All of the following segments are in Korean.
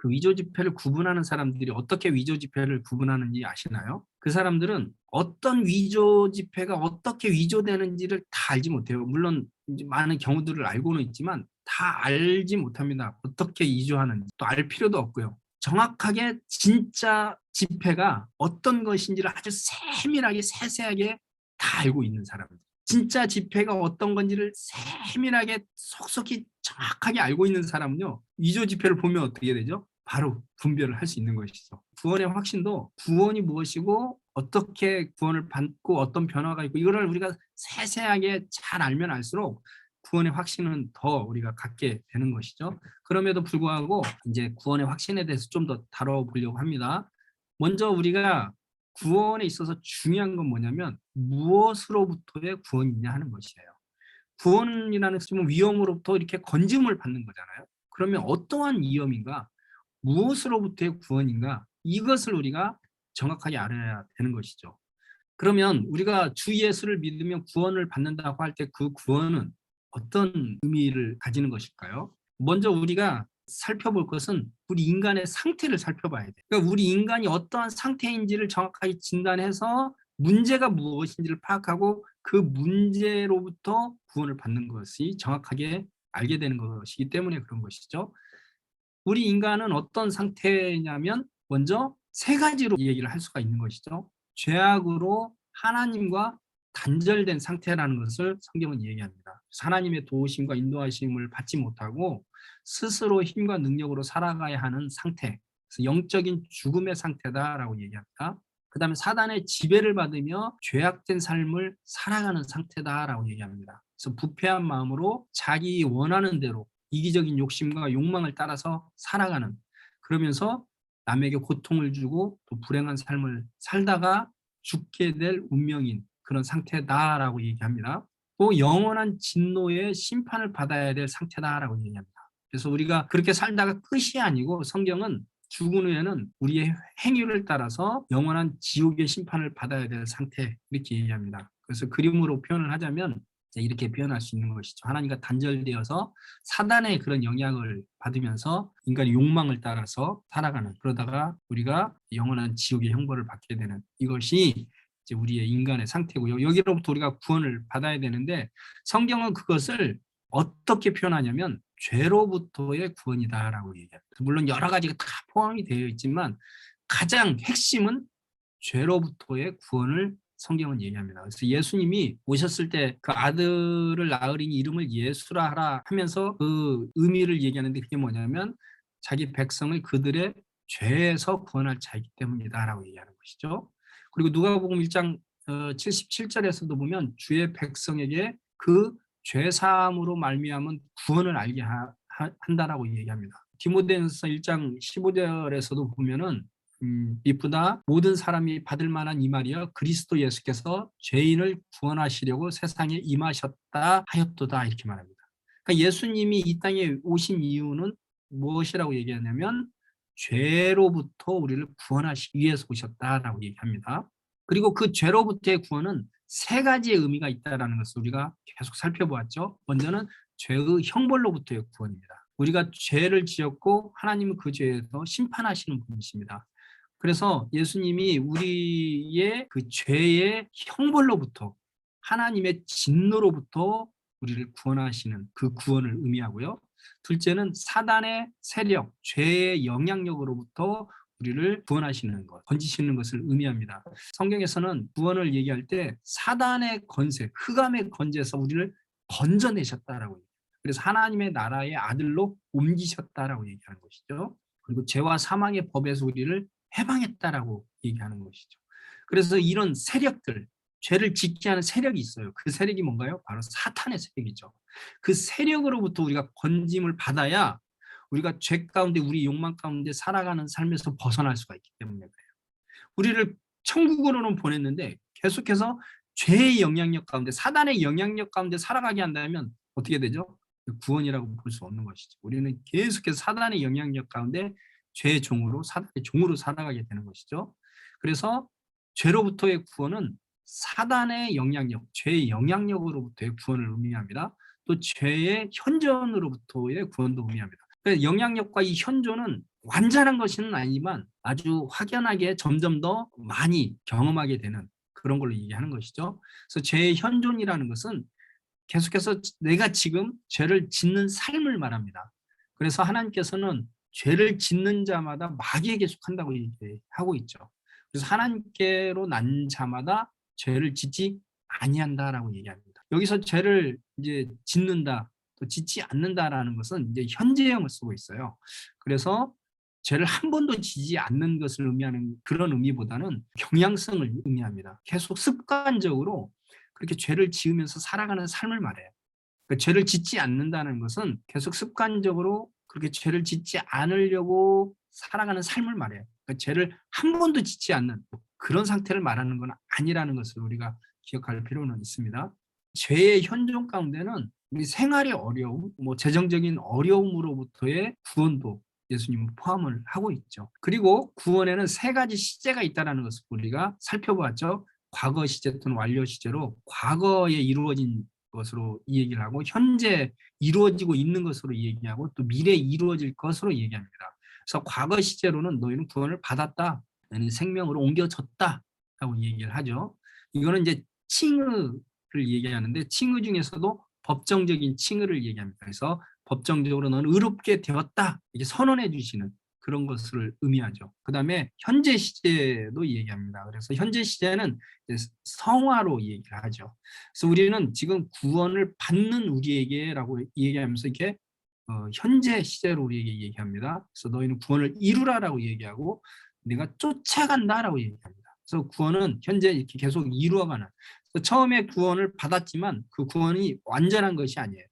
그 위조 지폐를 구분하는 사람들이 어떻게 위조 지폐를 구분하는지 아시나요? 그 사람들은 어떤 위조 지폐가 어떻게 위조되는지를 다 알지 못해요. 물론 이제 많은 경우들을 알고는 있지만 다 알지 못합니다. 어떻게 위조하는지 또 알 필요도 없고요. 정확하게 진짜 지폐가 어떤 것인지를 아주 세밀하게 세세하게 다 알고 있는 사람들. 진짜 지폐가 어떤 건지를 세밀하게 속속히 정확하게 알고 있는 사람은요. 위조 지폐를 보면 어떻게 되죠? 바로 분별을 할 수 있는 것이죠. 구원의 확신도 구원이 무엇이고 어떻게 구원을 받고 어떤 변화가 있고 이거를 우리가 세세하게 잘 알면 알수록 구원의 확신은 더 우리가 갖게 되는 것이죠. 그럼에도 불구하고 이제 구원의 확신에 대해서 좀 더 다뤄보려고 합니다. 먼저 우리가 구원에 있어서 중요한 건 뭐냐면 무엇으로부터의 구원이냐 하는 것이에요. 구원이라는 것은 위험으로부터 이렇게 건짐을 받는 거잖아요. 그러면 어떠한 위험인가? 무엇으로부터의 구원인가? 이것을 우리가 정확하게 알아야 되는 것이죠. 그러면 우리가 주 예수를 믿으면 구원을 받는다고 할 때 그 구원은 어떤 의미를 가지는 것일까요? 먼저 우리가 살펴볼 것은 우리 인간의 상태를 살펴봐야 돼요. 그러니까 우리 인간이 어떠한 상태인지를 정확하게 진단해서 문제가 무엇인지를 파악하고 그 문제로부터 구원을 받는 것이 정확하게 알게 되는 것이기 때문에 그런 것이죠. 우리 인간은 어떤 상태냐면 먼저 세 가지로 얘기를 할 수가 있는 것이죠. 죄악으로 하나님과 단절된 상태라는 것을 성경은 얘기합니다. 하나님의 도우심과 인도하심을 받지 못하고 스스로 힘과 능력으로 살아가야 하는 상태, 그래서 영적인 죽음의 상태다라고 얘기합니다. 그 다음에 사단의 지배를 받으며 죄악된 삶을 살아가는 상태다라고 얘기합니다. 그래서 부패한 마음으로 자기 원하는 대로 이기적인 욕심과 욕망을 따라서 살아가는, 그러면서 남에게 고통을 주고 또 불행한 삶을 살다가 죽게 될 운명인 그런 상태다라고 얘기합니다. 또 영원한 진노의 심판을 받아야 될 상태다라고 얘기합니다. 그래서 우리가 그렇게 살다가 끝이 아니고 성경은 죽은 후에는 우리의 행위를 따라서 영원한 지옥의 심판을 받아야 될 상태, 이렇게 얘기합니다. 그래서 그림으로 표현을 하자면 이렇게 표현할 수 있는 것이죠. 하나님과 단절되어서 사단의 그런 영향을 받으면서 인간의 욕망을 따라서 살아가는, 그러다가 우리가 영원한 지옥의 형벌을 받게 되는, 이것이 이제 우리의 인간의 상태고요. 여기로부터 우리가 구원을 받아야 되는데 성경은 그것을 어떻게 표현하냐면 죄로부터의 구원이다라고 얘기합니다. 물론 여러 가지가 다 포함이 되어 있지만 가장 핵심은 죄로부터의 구원을 성경은 얘기합니다. 그래서 예수님이 오셨을 때 그 아들을 낳으리니 이름을 예수라 하라 하면서 그 의미를 얘기하는데 그게 뭐냐면 자기 백성을 그들의 죄에서 구원할 자이기 때문이다라고 얘기하는 것이죠. 그리고 누가복음 1장 77절에서도 보면 주의 백성에게 그 죄사함으로 말미암은 구원을 알게 한다라고 얘기합니다. 디모데전서 1장 15절에서도 보면은 이쁘다 모든 사람이 받을 만한 이 말이여 그리스도 예수께서 죄인을 구원하시려고 세상에 임하셨다 하였도다, 이렇게 말합니다. 그러니까 예수님이 이 땅에 오신 이유는 무엇이라고 얘기하냐면 죄로부터 우리를 구원하시기 위해서 오셨다라고 얘기합니다. 그리고 그 죄로부터의 구원은 세 가지의 의미가 있다는 것을 우리가 계속 살펴보았죠. 먼저는 죄의 형벌로부터의 구원입니다. 우리가 죄를 지었고 하나님은 그 죄에서 심판하시는 분이십니다. 그래서 예수님이 우리의 그 죄의 형벌로부터, 하나님의 진노로부터 우리를 구원하시는 그 구원을 의미하고요. 둘째는 사단의 세력, 죄의 영향력으로부터 우리를 구원하시는 것, 건지시는 것을 의미합니다. 성경에서는 구원을 얘기할 때 사단의 권세, 흑암의 권세에서 우리를 건져내셨다라고 얘기해요. 그래서 하나님의 나라의 아들로 옮기셨다라고 얘기하는 것이죠. 그리고 죄와 사망의 법에서 우리를 해방했다라고 얘기하는 것이죠. 그래서 이런 세력들, 죄를 짓게 하는 세력이 있어요. 그 세력이 뭔가요? 바로 사탄의 세력이죠. 그 세력으로부터 우리가 건짐을 받아야 우리가 죄 가운데, 우리 욕망 가운데 살아가는 삶에서 벗어날 수가 있기 때문에 그래요. 우리를 천국으로는 보냈는데 계속해서 죄의 영향력 가운데, 사단의 영향력 가운데 살아가게 한다면 어떻게 되죠? 구원이라고 볼 수 없는 것이죠. 우리는 계속해서 사단의 영향력 가운데 죄의 종으로, 사단의 종으로 살아가게 되는 것이죠. 그래서 죄로부터의 구원은 사단의 영향력, 죄의 영향력으로부터의 구원을 의미합니다. 또 죄의 현존으로부터의 구원도 의미합니다. 그래서 영향력과 이 현존은 완전한 것은 아니지만 아주 확연하게 점점 더 많이 경험하게 되는 그런 걸로 얘기하는 것이죠. 그래서 죄의 현존이라는 것은 계속해서 내가 지금 죄를 짓는 삶을 말합니다. 그래서 하나님께서는 죄를 짓는 자마다 마귀에게 속한다고 얘기하고 있죠. 그래서 하나님께로 난 자마다 죄를 짓지 아니한다라고 얘기합니다. 여기서 죄를 이제 짓는다, 또 짓지 않는다라는 것은 이제 현재형을 쓰고 있어요. 그래서 죄를 한 번도 지지 않는 것을 의미하는 그런 의미보다는 경향성을 의미합니다. 계속 습관적으로 그렇게 죄를 지으면서 살아가는 삶을 말해요. 그러니까 죄를 짓지 않는다는 것은 계속 습관적으로 그렇게 죄를 짓지 않으려고 살아가는 삶을 말해요. 그러니까 죄를 한 번도 짓지 않는 그런 상태를 말하는 건 아니라는 것을 우리가 기억할 필요는 있습니다. 죄의 현존 가운데는 우리 생활의 어려움, 뭐 재정적인 어려움으로부터의 구원도 예수님은 포함을 하고 있죠. 그리고 구원에는 세 가지 시제가 있다는 것을 우리가 살펴보았죠. 과거 시제 또는 완료 시제로 과거에 이루어진 것으로 이 얘기를 하고, 현재 이루어지고 있는 것으로 얘기하고, 또 미래에 이루어질 것으로 얘기합니다. 그래서 과거 시제로는 너희는 구원을 받았다, 너희는 생명으로 옮겨졌다라고 얘기를 하죠. 이거는 이제 칭의를 얘기하는데, 칭의 중에서도 법정적인 칭의를 얘기합니다. 그래서 법정적으로 너는 의롭게 되었다 이게 선언해 주시는 그런 것을 의미하죠. 그다음에 현재 시제도 얘기합니다. 그래서 현재 시제는 성화로 얘기를 하죠. 그래서 우리는 지금 구원을 받는 우리에게라고 얘기하면서 이렇게 현재 시제로 우리에게 얘기합니다. 그래서 너희는 구원을 이루라라고 얘기하고, 내가 쫓아간다라고 얘기합니다. 그래서 구원은 현재 이렇게 계속 이루어가는. 그래서 처음에 구원을 받았지만 그 구원이 완전한 것이 아니에요.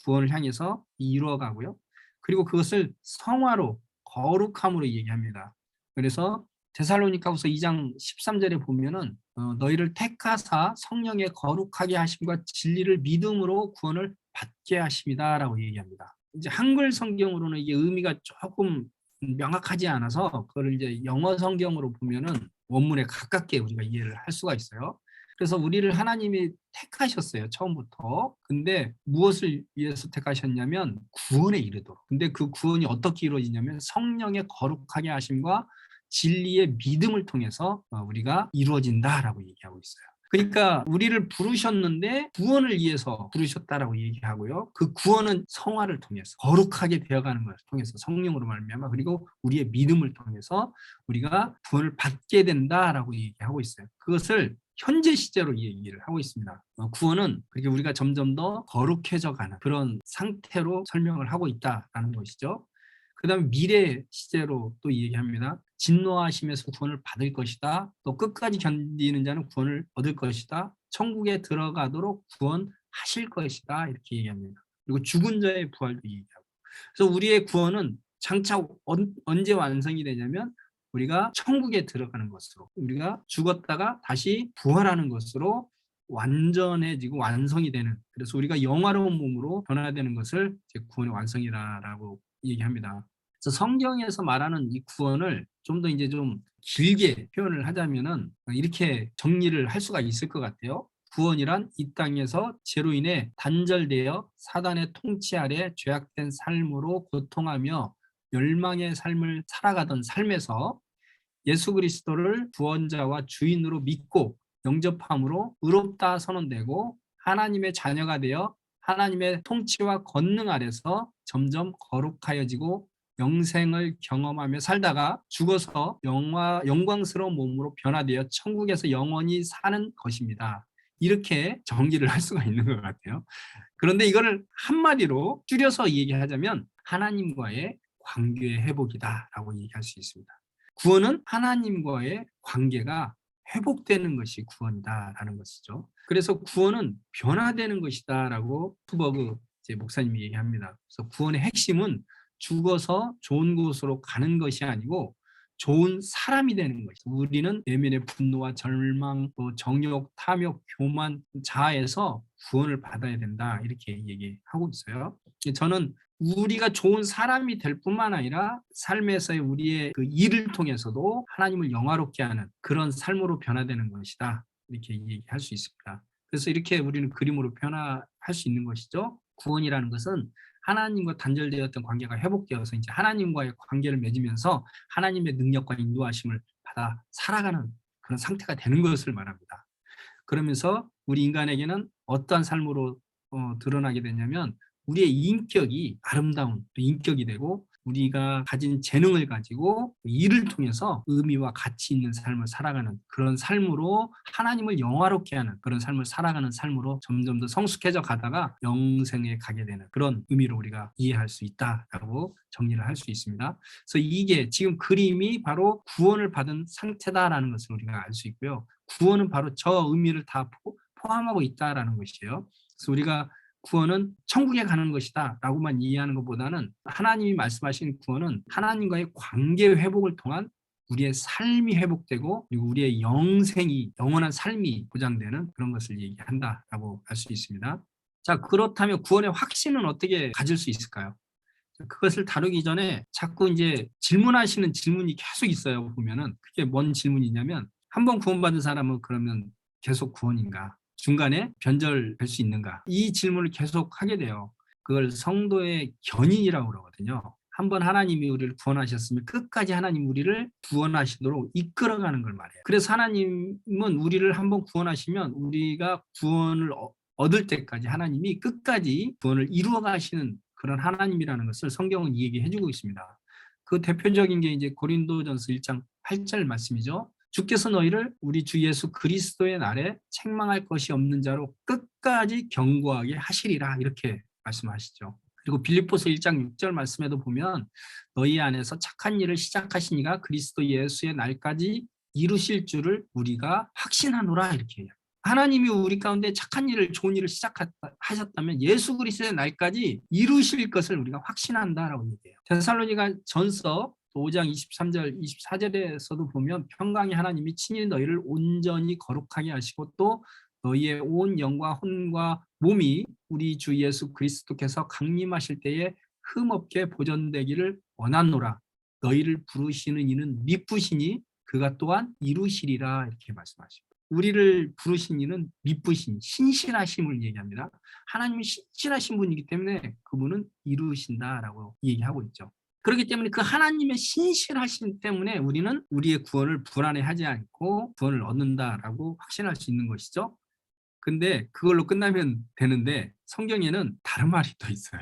구원을 향해서 이루어가고요. 그리고 그것을 성화로, 거룩함으로 얘기합니다. 그래서 데살로니가후서 2장 13절에 보면은 너희를 택하사 성령의 거룩하게 하심과 진리를 믿음으로 구원을 받게 하심이다라고 얘기합니다. 이제 한글 성경으로는 이게 의미가 조금 명확하지 않아서 그걸 이제 영어 성경으로 보면은 원문에 가깝게 우리가 이해를 할 수가 있어요. 그래서 우리를 하나님이 택하셨어요, 처음부터. 근데 무엇을 위해서 택하셨냐면 구원에 이르도록. 근데 그 구원이 어떻게 이루어지냐면 성령의 거룩하게 하심과 진리의 믿음을 통해서 우리가 이루어진다라고 얘기하고 있어요. 그러니까 우리를 부르셨는데 구원을 위해서 부르셨다라고 얘기하고요. 그 구원은 성화를 통해서 거룩하게 되어가는 것을 통해서 성령으로 말미암아, 그리고 우리의 믿음을 통해서 우리가 구원을 받게 된다라고 얘기하고 있어요. 그것을 현재 시제로 얘기를 하고 있습니다. 구원은 그렇게 우리가 점점 더 거룩해져 가는 그런 상태로 설명을 하고 있다라는 것이죠. 그다음에 미래 시제로 또 얘기합니다. 진노하심에서 구원을 받을 것이다. 또 끝까지 견디는 자는 구원을 얻을 것이다. 천국에 들어가도록 구원하실 것이다. 이렇게 얘기합니다. 그리고 죽은 자의 부활도 얘기하고. 그래서 우리의 구원은 장차 언제 완성이 되냐면 우리가 천국에 들어가는 것으로, 우리가 죽었다가 다시 부활하는 것으로 완전해지고 완성이 되는, 그래서 우리가 영화로운 몸으로 변화되는 것을 구원의 완성이라고 얘기합니다. 그래서 성경에서 말하는 이 구원을 좀 더 이제 좀 길게 표현을 하자면은 이렇게 정리를 할 수가 있을 것 같아요. 구원이란 이 땅에서 죄로 인해 단절되어 사단의 통치 아래 죄악된 삶으로 고통하며 멸망의 삶을 살아가던 삶에서 예수 그리스도를 구원자와 주인으로 믿고 영접함으로 의롭다 선언되고 하나님의 자녀가 되어 하나님의 통치와 권능 아래서 점점 거룩하여지고 영생을 경험하며 살다가 죽어서 영광스러운 몸으로 변화되어 천국에서 영원히 사는 것입니다. 이렇게 정리를 할 수가 있는 것 같아요. 그런데 이거를 한마디로 줄여서 얘기하자면 하나님과의 관계의 회복이다라고 얘기할 수 있습니다. 구원은 하나님과의 관계가 회복되는 것이 구원이다라는 것이죠. 그래서 구원은 변화되는 것이다라고 투버그 목사님이 얘기합니다. 그래서 구원의 핵심은 죽어서 좋은 곳으로 가는 것이 아니고 좋은 사람이 되는 것이죠. 우리는 내면의 분노와 절망, 또 정욕, 탐욕, 교만, 자아에서 구원을 받아야 된다 이렇게 얘기하고 있어요. 저는 우리가 좋은 사람이 될 뿐만 아니라 삶에서의 우리의 그 일을 통해서도 하나님을 영화롭게 하는 그런 삶으로 변화되는 것이다 이렇게 얘기할 수 있습니다. 그래서 이렇게 우리는 그림으로 변화할 수 있는 것이죠. 구원이라는 것은 하나님과 단절되었던 관계가 회복되어서 이제 하나님과의 관계를 맺으면서 하나님의 능력과 인도하심을 받아 살아가는 그런 상태가 되는 것을 말합니다. 그러면서 우리 인간에게는 어떠한 삶으로 드러나게 되냐면 우리의 인격이 아름다운 인격이 되고 우리가 가진 재능을 가지고 일을 통해서 의미와 가치 있는 삶을 살아가는 그런 삶으로 하나님을 영화롭게 하는 그런 삶을 살아가는 삶으로 점점 더 성숙해져 가다가 영생에 가게 되는 그런 의미로 우리가 이해할 수 있다라고 정리를 할 수 있습니다. 그래서 이게 지금 그림이 바로 구원을 받은 상태다라는 것을 우리가 알 수 있고요. 구원은 바로 저 의미를 다 포함하고 있다라는 것이에요. 그래서 우리가 구원은 천국에 가는 것이다 라고만 이해하는 것보다는 하나님이 말씀하신 구원은 하나님과의 관계 회복을 통한 우리의 삶이 회복되고 그리고 우리의 영생이 영원한 삶이 보장되는 그런 것을 얘기한다라고 할 수 있습니다. 자, 그렇다면 구원의 확신은 어떻게 가질 수 있을까요? 그것을 다루기 전에 자꾸 이제 질문하시는 질문이 계속 있어요. 보면은 그게 뭔 질문이냐면 한 번 구원받은 사람은 그러면 계속 구원인가? 중간에 변절될 수 있는가? 이 질문을 계속 하게 돼요. 그걸 성도의 견인이라고 그러거든요. 한 번 하나님이 우리를 구원하셨으면 끝까지 하나님 우리를 구원하시도록 이끌어가는 걸 말해요. 그래서 하나님은 우리를 한 번 구원하시면 우리가 구원을 얻을 때까지 하나님이 끝까지 구원을 이루어 가시는 그런 하나님이라는 것을 성경은 얘기해 주고 있습니다. 그 대표적인 게 이제 고린도전서 1장 8절 말씀이죠. 주께서 너희를 우리 주 예수 그리스도의 날에 책망할 것이 없는 자로 끝까지 견고하게 하시리라 이렇게 말씀하시죠. 그리고 빌립보서 1장 6절 말씀에도 보면 너희 안에서 착한 일을 시작하신 이가 그리스도 예수의 날까지 이루실 줄을 우리가 확신하노라 이렇게 해요. 하나님이 우리 가운데 착한 일을 좋은 일을 시작하셨다면 예수 그리스도의 날까지 이루실 것을 우리가 확신한다라고 얘기해요. 데살로니가 전서 5장 23절 24절에서도 보면 평강의 하나님이 친히 너희를 온전히 거룩하게 하시고 또 너희의 온 영과 혼과 몸이 우리 주 예수 그리스도께서 강림하실 때에 흠없게 보존되기를 원하노라. 너희를 부르시는 이는 미쁘시니 그가 또한 이루시리라 이렇게 말씀하십니다. 우리를 부르신 이는 미쁘신 신실하심을 얘기합니다. 하나님이 신실하신 분이기 때문에 그분은 이루신다라고 얘기하고 있죠. 그렇기 때문에 그 하나님의 신실하심 때문에 우리는 우리의 구원을 불안해하지 않고 구원을 얻는다라고 확신할 수 있는 것이죠. 근데 그걸로 끝나면 되는데 성경에는 다른 말이 또 있어요.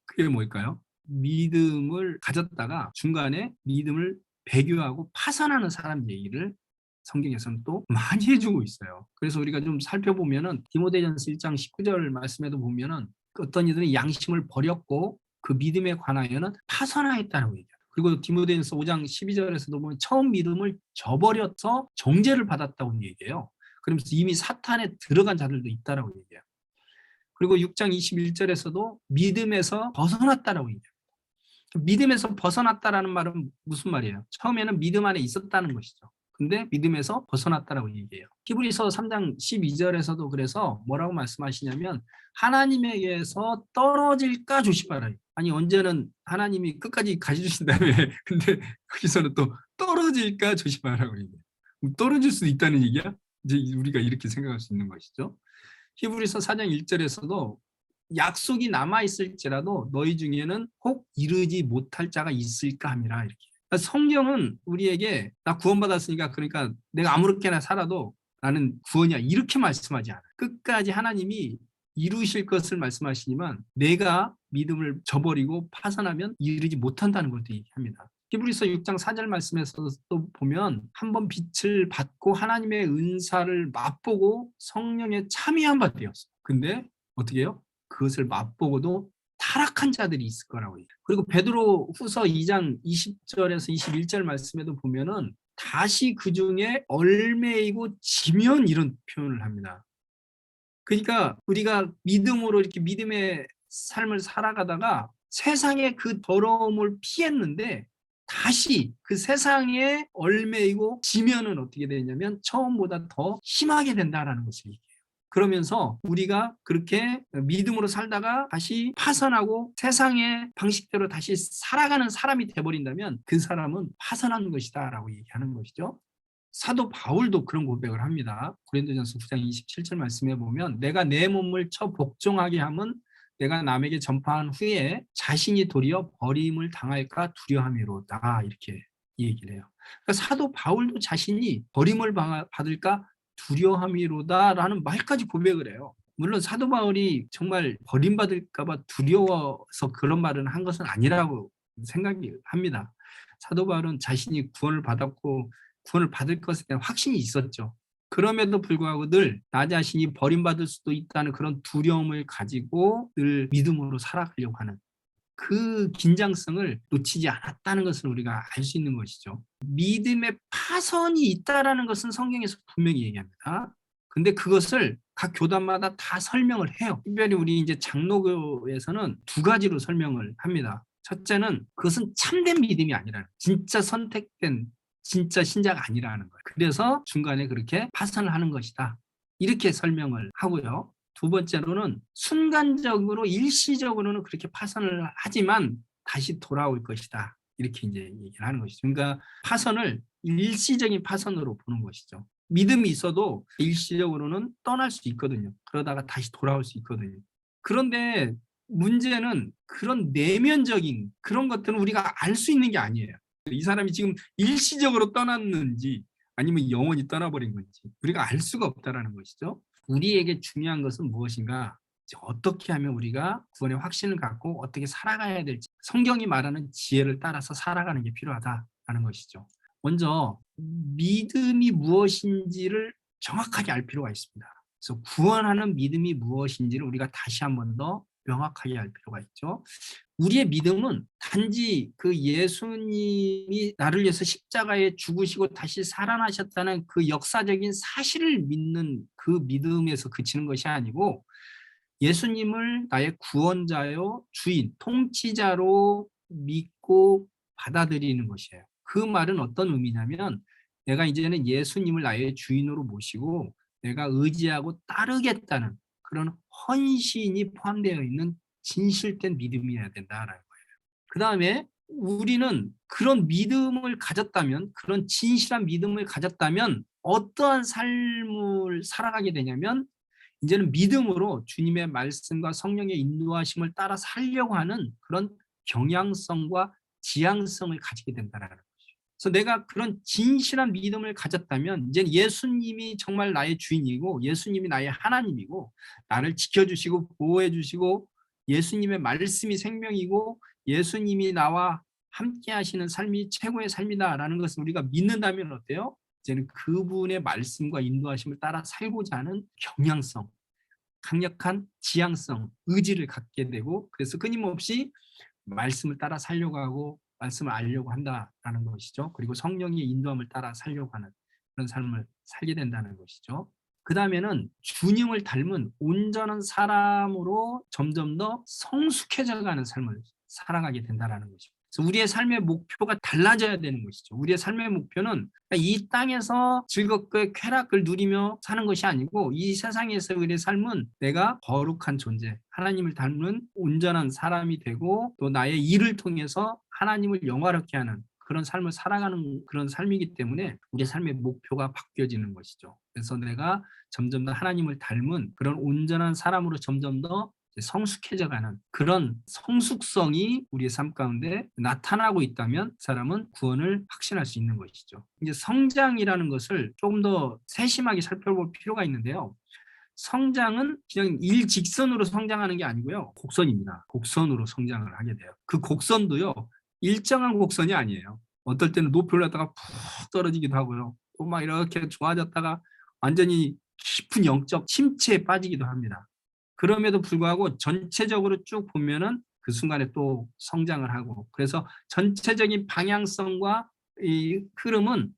그게 뭘까요? 믿음을 가졌다가 중간에 믿음을 배교하고 파산하는 사람 얘기를 성경에서는 또 많이 해주고 있어요. 그래서 우리가 좀 살펴보면은 디모데전서 1장 19절 말씀에도 보면은 어떤 이들은 양심을 버렸고 그 믿음에 관하여는 파산하였다고 얘기해요. 그리고 디모데전서 5장 12절에서도 보면 처음 믿음을 저버려서 정죄를 받았다고 얘기해요. 그러면서 이미 사탄에 들어간 자들도 있다라고 얘기해요. 그리고 6장 21절에서도 믿음에서 벗어났다라고 얘기해요. 믿음에서 벗어났다라는 말은 무슨 말이에요? 처음에는 믿음 안에 있었다는 것이죠. 근데 믿음에서 벗어났다라고 얘기해요. 히브리서 3장 12절에서도 그래서 뭐라고 말씀하시냐면 하나님에게서 떨어질까 조심하라. 아니 언제는 하나님이 끝까지 가져주신 다음에 근데 거기서는 또 떨어질까 조심하라고 얘기해요. 떨어질 수도 있다는 얘기야? 이제 우리가 이렇게 생각할 수 있는 것이죠. 히브리서 4장 1절에서도 약속이 남아있을지라도 너희 중에는 혹 이르지 못할 자가 있을까 함이라 이렇게. 그러니까 성경은 우리에게 나 구원받았으니까 그러니까 내가 아무렇게나 살아도 나는 구원이야 이렇게 말씀하지 않아요. 끝까지 하나님이 이루실 것을 말씀하시지만 내가 믿음을 저버리고 파산하면 이르지 못한다는 것도 얘기합니다. 히브리서 6장 4절 말씀에서도 보면 한번 빛을 받고 하나님의 은사를 맛보고 성령에 참여한 바 되었어. 근데 어떻게 해요? 그것을 맛보고도 타락한 자들이 있을 거라고 해요. 그리고 베드로 후서 2장 20절에서 21절 말씀에도 보면은 다시 그 중에 얼매이고 지면 이런 표현을 합니다. 그러니까 우리가 믿음으로 이렇게 믿음의 삶을 살아가다가 세상의 그 더러움을 피했는데 다시 그 세상에 얼매이고 지면은 어떻게 되냐면 처음보다 더 심하게 된다라는 것을 얘기해요. 그러면서 우리가 그렇게 믿음으로 살다가 다시 파산하고 세상의 방식대로 다시 살아가는 사람이 돼버린다면 그 사람은 파산한 것이다라고 얘기하는 것이죠. 사도 바울도 그런 고백을 합니다. 고린도전서 9장 27절 말씀에 보면 내가 내 몸을 쳐 복종하게 함은 내가 남에게 전파한 후에 자신이 도리어 버림을 당할까 두려움이로다. 이렇게 얘기를 해요. 그러니까 사도 바울도 자신이 버림을 받을까 두려움이로다라는 말까지 고백을 해요. 물론 사도 바울이 정말 버림받을까 봐 두려워서 그런 말을 한 것은 아니라고 생각이 합니다. 사도 바울은 자신이 구원을 받았고 구원을 받을 것에 대한 확신이 있었죠. 그럼에도 불구하고 늘 나 자신이 버림받을 수도 있다는 그런 두려움을 가지고 늘 믿음으로 살아가려고 하는 그 긴장성을 놓치지 않았다는 것을 우리가 알 수 있는 것이죠. 믿음의 파선이 있다라는 것은 성경에서 분명히 얘기합니다. 근데 그것을 각 교단마다 다 설명을 해요. 특별히 우리 이제 장로교에서는 두 가지로 설명을 합니다. 첫째는 그것은 참된 믿음이 아니라는, 진짜 선택된 진짜 신자가 아니라는 거예요. 그래서 중간에 그렇게 파선을 하는 것이다. 이렇게 설명을 하고요. 두 번째로는 순간적으로 일시적으로는 그렇게 파선을 하지만 다시 돌아올 것이다. 이렇게 이제 얘기를 하는 것이죠. 그러니까 파선을 일시적인 파선으로 보는 것이죠. 믿음이 있어도 일시적으로는 떠날 수 있거든요. 그러다가 다시 돌아올 수 있거든요. 그런데 문제는 그런 내면적인 그런 것들은 우리가 알 수 있는 게 아니에요. 이 사람이 지금 일시적으로 떠났는지 아니면 영원히 떠나버린 건지 우리가 알 수가 없다라는 것이죠. 우리에게 중요한 것은 무엇인가? 어떻게 하면 우리가 구원의 확신을 갖고 어떻게 살아가야 될지 성경이 말하는 지혜를 따라서 살아가는 게 필요하다라는 것이죠. 먼저 믿음이 무엇인지를 정확하게 알 필요가 있습니다. 그래서 구원하는 믿음이 무엇인지를 우리가 다시 한 번 더 명확하게 알 필요가 있죠. 우리의 믿음은 단지 그 예수님이 나를 위해서 십자가에 죽으시고 다시 살아나셨다는 그 역사적인 사실을 믿는 그 믿음에서 그치는 것이 아니고 예수님을 나의 구원자요, 주인, 통치자로 믿고 받아들이는 것이에요. 그 말은 어떤 의미냐면 내가 이제는 예수님을 나의 주인으로 모시고 내가 의지하고 따르겠다는 그런 헌신이 포함되어 있는 진실된 믿음이어야 된다라는 거예요. 그다음에 우리는 그런 믿음을 가졌다면, 그런 진실한 믿음을 가졌다면 어떠한 삶을 살아가게 되냐면 이제는 믿음으로 주님의 말씀과 성령의 인도하심을 따라 살려고 하는 그런 경향성과 지향성을 가지게 된다는 거죠. 그래서 내가 그런 진실한 믿음을 가졌다면 이제 예수님이 정말 나의 주인이고 예수님이 나의 하나님이고 나를 지켜주시고 보호해주시고 예수님의 말씀이 생명이고 예수님이 나와 함께 하시는 삶이 최고의 삶이다라는 것을 우리가 믿는다면 어때요? 이제는 그분의 말씀과 인도하심을 따라 살고자 하는 경향성, 강력한 지향성, 의지를 갖게 되고 그래서 끊임없이 말씀을 따라 살려고 하고 말씀을 알려고 한다라는 것이죠. 그리고 성령의 인도함을 따라 살려고 하는 그런 삶을 살게 된다는 것이죠. 그 다음에는 주님을 닮은 온전한 사람으로 점점 더 성숙해져가는 삶을 살아가게 된다는 것입니다. 그래서 우리의 삶의 목표가 달라져야 되는 것이죠. 우리의 삶의 목표는 이 땅에서 즐겁게 쾌락을 누리며 사는 것이 아니고 이 세상에서 우리의 삶은 내가 거룩한 존재, 하나님을 닮는 온전한 사람이 되고 또 나의 일을 통해서 하나님을 영화롭게 하는 그런 삶을 살아가는 그런 삶이기 때문에 우리의 삶의 목표가 바뀌어지는 것이죠. 그래서 내가 점점 더 하나님을 닮은 그런 온전한 사람으로 점점 더 성숙해져가는 그런 성숙성이 우리의 삶 가운데 나타나고 있다면 사람은 구원을 확신할 수 있는 것이죠. 이제 성장이라는 것을 조금 더 세심하게 살펴볼 필요가 있는데요. 성장은 그냥 일직선으로 성장하는 게 아니고요. 곡선입니다. 곡선으로 성장을 하게 돼요. 그 곡선도요. 일정한 곡선이 아니에요. 어떨 때는 높이 올랐다가 푹 떨어지기도 하고요. 또 막 이렇게 좋아졌다가 완전히 깊은 영적 침체에 빠지기도 합니다. 그럼에도 불구하고 전체적으로 쭉 보면은 그 순간에 또 성장을 하고 그래서 전체적인 방향성과 이 흐름은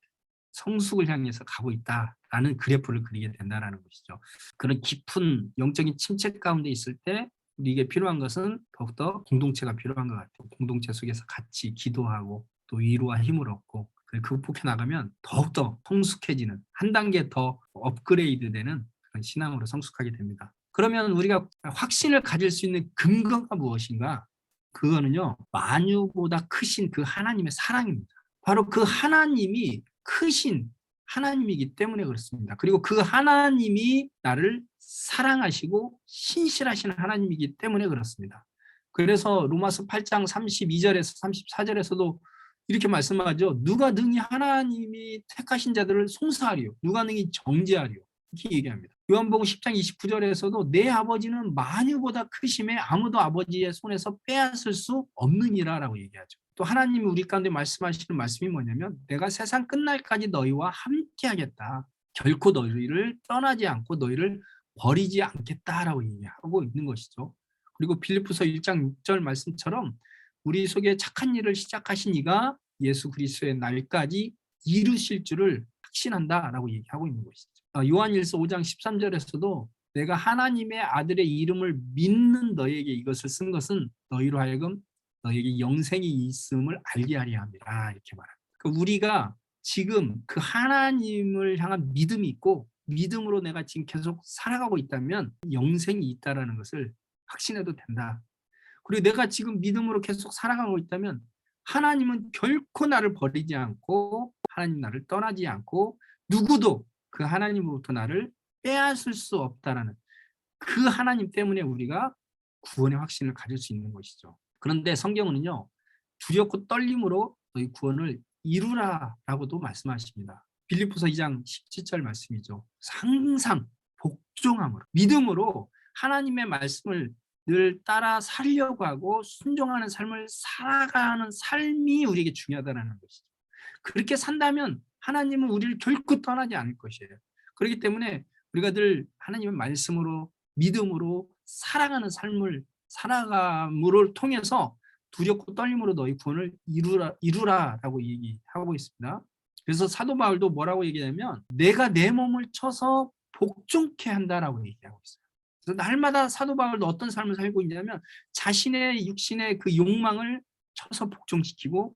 성숙을 향해서 가고 있다라는 그래프를 그리게 된다라는 것이죠. 그런 깊은 영적인 침체 가운데 있을 때 우리에게 필요한 것은 더욱더 공동체가 필요한 것 같아요. 공동체 속에서 같이 기도하고 또 위로와 힘을 얻고 극복해 나가면 더욱더 성숙해지는 한 단계 더 업그레이드되는 그런 신앙으로 성숙하게 됩니다. 그러면 우리가 확신을 가질 수 있는 근거가 무엇인가? 그거는요. 만유보다 크신 그 하나님의 사랑입니다. 바로 그 하나님이 크신 하나님이기 때문에 그렇습니다. 그리고 그 하나님이 나를 사랑하시고 신실하신 하나님이기 때문에 그렇습니다. 그래서 로마서 8장 32절에서 34절에서도 이렇게 말씀하죠. 누가 능히 하나님이 택하신 자들을 송사하리요, 누가 능히 정죄하리요, 이렇게 얘기합니다. 요한복음 10장 29절에서도 내 아버지는 만유보다 크심에 아무도 아버지의 손에서 빼앗을 수 없느니라 라고 얘기하죠. 또 하나님이 우리 가운데 말씀하시는 말씀이 뭐냐면, 내가 세상 끝날까지 너희와 함께 하겠다, 결코 너희를 떠나지 않고 너희를 버리지 않겠다라고 얘기하고 있는 것이죠. 그리고 빌립보서 1장 6절 말씀처럼 우리 속에 착한 일을 시작하신 이가 예수 그리스도의 날까지 이루실 줄을 확신한다라고 얘기하고 있는 것이죠. 요한일서 5장 13절에서도 내가 하나님의 아들의 이름을 믿는 너에게 이것을 쓴 것은 너희로 하여금 너에게 영생이 있음을 알게 하려 함이라, 이렇게 말합니다. 그러니까 우리가 지금 그 하나님을 향한 믿음이 있고 믿음으로 내가 지금 계속 살아가고 있다면 영생이 있다라는 것을 확신해도 된다. 그리고 내가 지금 믿음으로 계속 살아가고 있다면 하나님은 결코 나를 버리지 않고 하나님 나를 떠나지 않고 누구도 그 하나님으로부터 나를 빼앗을 수 없다라는 그 하나님 때문에 우리가 구원의 확신을 가질 수 있는 것이죠. 그런데 성경은요, 두렵고 떨림으로 너희 구원을 이루라라고도 말씀하십니다. 빌립보서 2장 17절 말씀이죠. 항상 복종함으로, 믿음으로 하나님의 말씀을 늘 따라 살려고 하고 순종하는 삶을 살아가는 삶이 우리에게 중요하다는 것이죠. 그렇게 산다면 하나님은 우리를 결코 떠나지 않을 것이에요. 그렇기 때문에 우리가 늘 하나님의 말씀으로 믿음으로 살아가는 삶을 살아감으로 통해서 두렵고 떨림으로 너희 구원을 이루라라고 얘기하고 있습니다. 그래서 사도 바울도 뭐라고 얘기하냐면 내가 내 몸을 쳐서 복종케 한다라고 얘기하고 있어요. 그래서 날마다 사도 바울도 어떤 삶을 살고 있냐면 자신의 육신의 그 욕망을 쳐서 복종시키고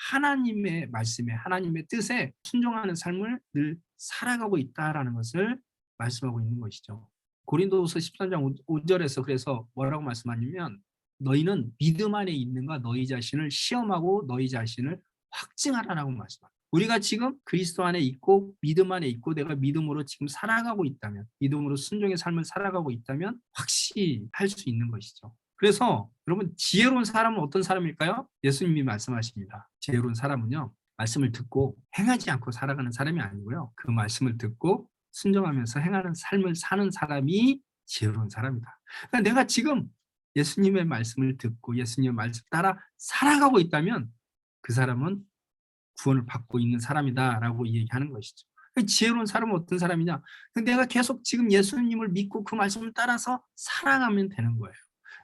하나님의 말씀에 하나님의 뜻에 순종하는 삶을 늘 살아가고 있다라는 것을 말씀하고 있는 것이죠. 고린도후서 13장 5절에서 그래서 뭐라고 말씀하냐면 너희는 믿음 안에 있는가 너희 자신을 시험하고 너희 자신을 확증하라라고 말씀합니다. 우리가 지금 그리스도 안에 있고 믿음 안에 있고 내가 믿음으로 지금 살아가고 있다면, 믿음으로 순종의 삶을 살아가고 있다면 확실할 수 있는 것이죠. 그래서 여러분, 지혜로운 사람은 어떤 사람일까요? 예수님이 말씀하십니다. 지혜로운 사람은요, 말씀을 듣고 행하지 않고 살아가는 사람이 아니고요, 그 말씀을 듣고 순종하면서 행하는 삶을 사는 사람이 지혜로운 사람이다. 그러니까 내가 지금 예수님의 말씀을 듣고 예수님의 말씀 따라 살아가고 있다면 그 사람은 구원을 받고 있는 사람이다라고 얘기하는 것이죠. 지혜로운 사람은 어떤 사람이냐? 내가 계속 지금 예수님을 믿고 그 말씀을 따라서 살아가면 되는 거예요.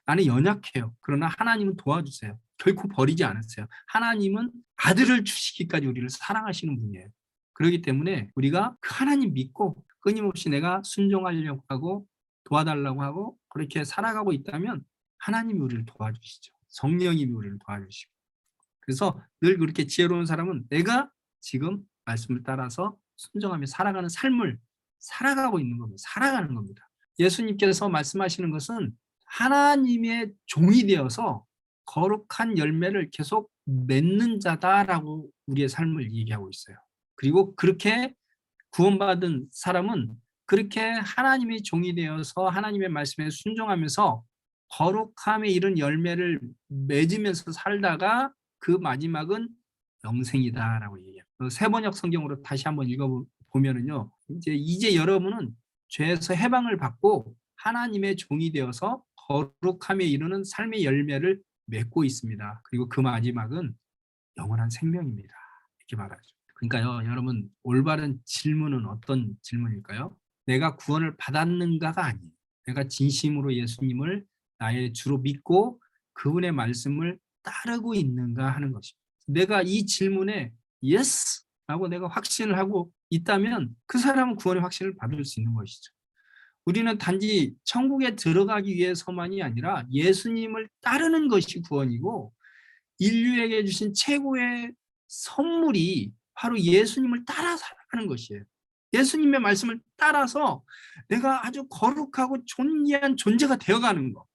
나는 연약해요. 그러나 하나님은 도와주세요. 결코 버리지 않으세요. 하나님은 아들을 주시기까지 우리를 사랑하시는 분이에요. 그렇기 때문에 우리가 그 하나님 믿고 끊임없이 내가 순종하려고 하고 도와달라고 하고 그렇게 살아가고 있다면 하나님이 우리를 도와주시죠. 성령님이 우리를 도와주시고. 그래서 늘 그렇게 지혜로운 사람은 내가 지금 말씀을 따라서 순종하며 살아가는 삶을 살아가고 있는 겁니다. 살아가는 겁니다. 예수님께서 말씀하시는 것은 하나님의 종이 되어서 거룩한 열매를 계속 맺는 자다라고 우리의 삶을 얘기하고 있어요. 그리고 그렇게 구원받은 사람은 그렇게 하나님의 종이 되어서 하나님의 말씀에 순종하면서 거룩함에 이른 열매를 맺으면서 살다가 그 마지막은 영생이다라고 얘기해요. 세번역 성경으로 다시 한번 읽어보면은요, 이제 여러분은 죄에서 해방을 받고 하나님의 종이 되어서 거룩함에 이르는 삶의 열매를 맺고 있습니다. 그리고 그 마지막은 영원한 생명입니다. 이렇게 말하죠. 그러니까요, 여러분, 올바른 질문은 어떤 질문일까요? 내가 구원을 받았는가가 아니에요. 내가 진심으로 예수님을 나의 주로 믿고 그분의 말씀을 따르고 있는가 하는 것입니다. 내가 이 질문에 yes 라고 내가 확신을 하고 있다면 그 사람은 구원의 확신을 받을 수 있는 것이죠. 우리는 단지 천국에 들어가기 위해서만이 아니라 예수님을 따르는 것이 구원이고 인류에게 주신 최고의 선물이 바로 예수님을 따라 살아가는 것이에요. 예수님의 말씀을 따라서 내가 아주 거룩하고 존귀한 존재가 되어가는 것.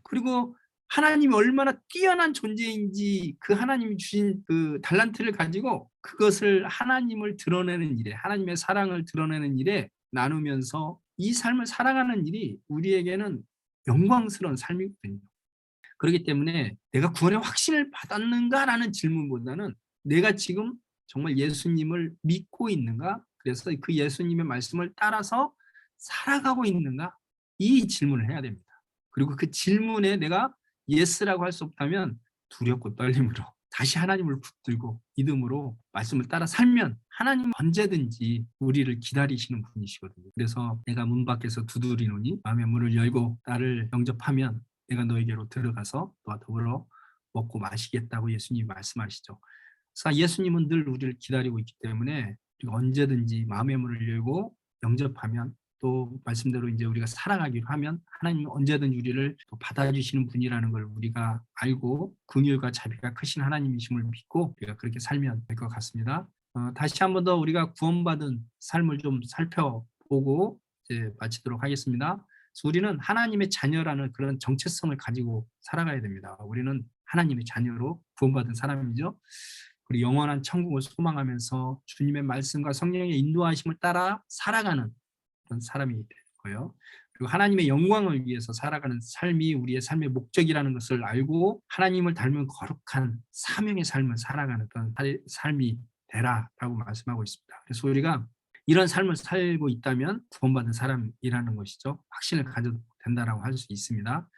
그리고 하나님이 얼마나 뛰어난 존재인지 그 하나님이 주신 그 달란트를 가지고 그것을 하나님을 드러내는 일에, 하나님의 사랑을 드러내는 일에 나누면서 이 삶을 살아가는 일이 우리에게는 영광스러운 삶이거든요. 그렇기 때문에 '내가 구원의 확신을 받았는가?'라는 질문보다는 '내가 지금 정말 예수님을 믿고 있는가? 그래서 그 예수님의 말씀을 따라서 살아가고 있는가?' 이 질문을 해야 됩니다. 그리고 그 질문에 내가 예스라고 할 수 없다면 두렵고 떨림으로 다시 하나님을 붙들고 믿음으로 말씀을 따라 살면 하나님은 언제든지 우리를 기다리시는 분이시거든요. 그래서 "내가 문 밖에서 두드리노니 마음의 문을 열고 나를 영접하면 내가 너에게로 들어가서 너와 더불어 먹고 마시겠다고 예수님이 말씀하시죠. 그래서 예수님은 늘 우리를 기다리고 있기 때문에 우리가 언제든지 마음의 문을 열고 영접하면 또 말씀대로 이제 우리가 살아가기로 하면 하나님은 언제든지 우리를 또 받아주시는 분이라는 걸 우리가 알고 긍휼과 자비가 크신 하나님이심을 믿고 우리가 그렇게 살면 될 것 같습니다. 다시 한 번 더 우리가 구원받은 삶을 좀 살펴보고 이제 마치도록 하겠습니다. 그래서 우리는 하나님의 자녀라는 그런 정체성을 가지고 살아가야 됩니다. 우리는 하나님의 자녀로 구원받은 사람이죠. 그리고 영원한 천국을 소망하면서 주님의 말씀과 성령의 인도하심을 따라 살아가는 그런 사람이 되고요. 그리고 하나님의 영광을 위해서 살아가는 삶이 우리의 삶의 목적이라는 것을 알고 하나님을 닮은 거룩한 사명의 삶을 살아가는 그런 삶이 되라라고 말씀하고 있습니다. 그래서 우리가 이런 삶을 살고 있다면 구원받은 사람이라는 것이죠. 확신을 가져도 된다라고 할 수 있습니다.